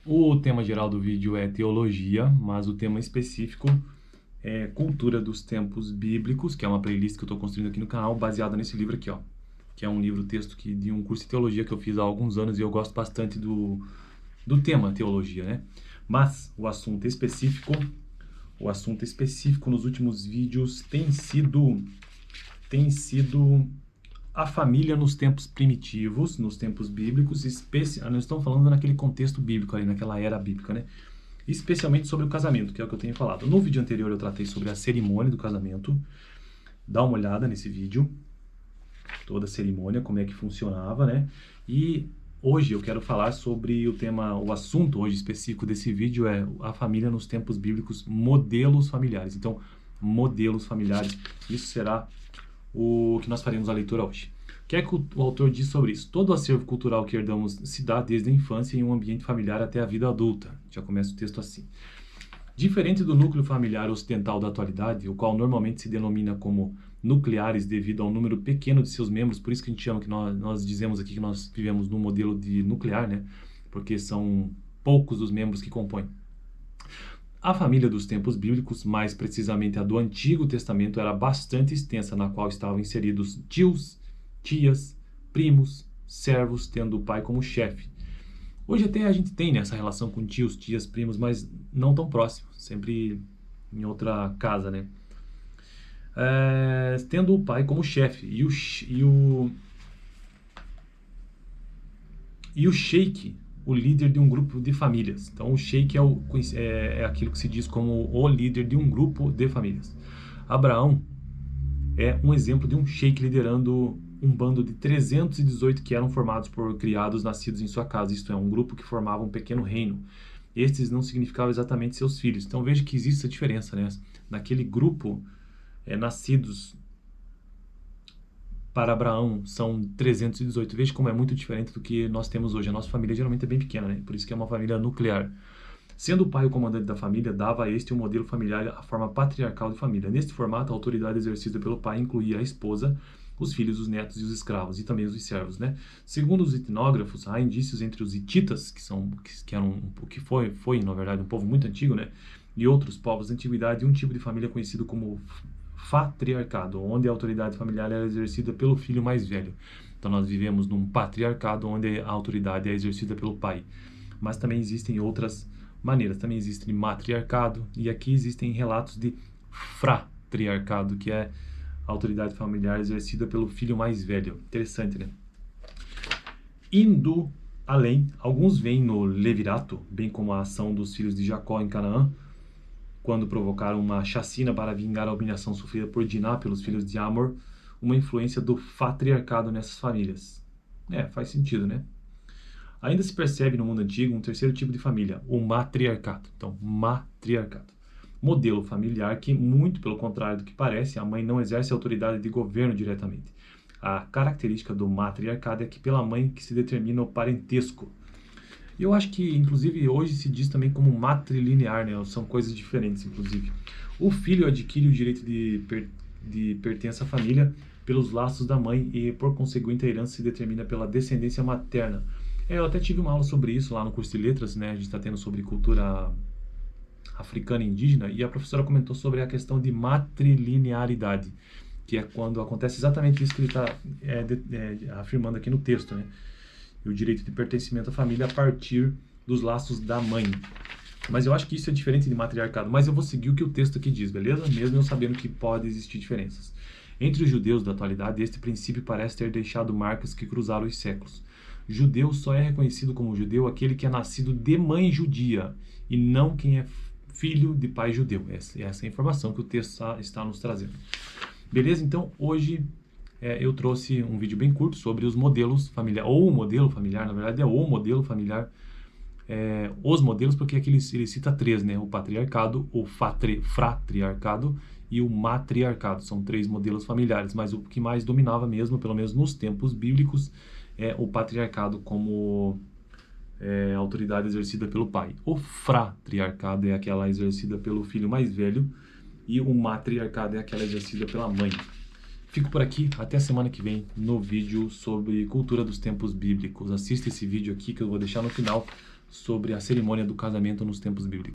O tema geral do vídeo é teologia, mas o tema específico é cultura dos tempos bíblicos, que é uma playlist que eu estou construindo aqui no canal, baseada nesse livro aqui, ó, que é um livro-texto de um curso de teologia que eu fiz há alguns anos e eu gosto bastante do tema teologia, né? Mas o assunto específico nos últimos vídeos tem sido a família nos tempos primitivos, nos tempos bíblicos, nós estamos falando naquele contexto bíblico ali, naquela era bíblica, né? Especialmente sobre o casamento, que é o que eu tenho falado. No vídeo anterior eu tratei sobre a cerimônia do casamento. Dá uma olhada nesse vídeo, toda a cerimônia, como é que funcionava, né? E hoje eu quero falar sobre o assunto hoje específico desse vídeo é a família nos tempos bíblicos, modelos familiares. Então, modelos familiares, isso será o que nós faremos a leitura hoje. O que é que o autor diz sobre isso? Todo o acervo cultural que herdamos se dá desde a infância em um ambiente familiar até a vida adulta. Já começa o texto assim. Diferente do núcleo familiar ocidental da atualidade, o qual normalmente se denomina como nucleares devido ao número pequeno de seus membros, por isso que a gente chama, que nós dizemos aqui que nós vivemos num modelo de nuclear, né? Porque são poucos os membros que compõem. A família dos tempos bíblicos, mais precisamente a do Antigo Testamento, era bastante extensa, na qual estavam inseridos tios, tias, primos, servos, tendo o pai como chefe. Hoje até a gente tem, né, essa relação com tios, tias, primos, mas não tão próximo, sempre em outra casa, né? Tendo o pai como chefe e o sheik, o líder de um grupo de famílias. Então, o sheik é aquilo que se diz como o líder de um grupo de famílias. Abraão é um exemplo de um sheik liderando um bando de 318 que eram formados por criados nascidos em sua casa, isto é, um grupo que formava um pequeno reino. Estes não significavam exatamente seus filhos. Então, veja que existe essa diferença, né? Naquele grupo, nascidos para Abraão são 318. Veja como é muito diferente do que nós temos hoje. A nossa família geralmente é bem pequena, né? Por isso que é uma família nuclear. Sendo o pai o comandante da família, dava a este um modelo familiar, a forma patriarcal de família. Neste formato, a autoridade exercida pelo pai incluía a esposa, os filhos, os netos e os escravos, e também os servos, né? Segundo os etnógrafos, há indícios entre os hititas, que foi, na verdade, um povo muito antigo, né? E outros povos da antiguidade, um tipo de família conhecido como fatriarcado, onde a autoridade familiar era exercida pelo filho mais velho. Então nós vivemos num patriarcado onde a autoridade é exercida pelo pai. Mas também existem outras maneiras. Também existe matriarcado e aqui existem relatos de fratriarcado, que é a autoridade familiar exercida pelo filho mais velho. Interessante, né? Indo além, alguns veem no Levirato, bem como a ação dos filhos de Jacó em Canaã, quando provocaram uma chacina para vingar a humilhação sofrida por Diná pelos filhos de Amor, uma influência do patriarcado nessas famílias. Faz sentido, né? Ainda se percebe no mundo antigo um terceiro tipo de família, o matriarcado. Então, matriarcado. Modelo familiar que, muito pelo contrário do que parece, a mãe não exerce autoridade de governo diretamente. A característica do matriarcado é que pela mãe que se determina o parentesco. E eu acho que, inclusive, hoje se diz também como matrilinear, né? São coisas diferentes, inclusive. O filho adquire o direito de pertença à família pelos laços da mãe e, por conseguinte, a herança se determina pela descendência materna. Eu até tive uma aula sobre isso lá no curso de letras, né? A gente está tendo sobre cultura africana e indígena, e a professora comentou sobre a questão de matrilinearidade, que é quando acontece exatamente isso que ele está afirmando aqui no texto, né? E o direito de pertencimento à família a partir dos laços da mãe. Mas eu acho que isso é diferente de matriarcado, mas eu vou seguir o que o texto aqui diz, beleza? Mesmo eu sabendo que pode existir diferenças. Entre os judeus da atualidade, este princípio parece ter deixado marcas que cruzaram os séculos. Judeu só é reconhecido como judeu aquele que é nascido de mãe judia, e não quem é filho de pai judeu. Essa é a informação que o texto está nos trazendo. Beleza? Então, hoje eu trouxe um vídeo bem curto sobre os modelos familiares, ou o modelo familiar, na verdade é o modelo familiar, os modelos, porque aqui ele cita três, né? O patriarcado, o fratriarcado e o matriarcado. São três modelos familiares, mas o que mais dominava mesmo, pelo menos nos tempos bíblicos, é o patriarcado como autoridade exercida pelo pai. O fratriarcado é aquela exercida pelo filho mais velho e o matriarcado é aquela exercida pela mãe. Fico por aqui, até a semana que vem no vídeo sobre cultura dos tempos bíblicos. Assista esse vídeo aqui que eu vou deixar no final sobre a cerimônia do casamento nos tempos bíblicos.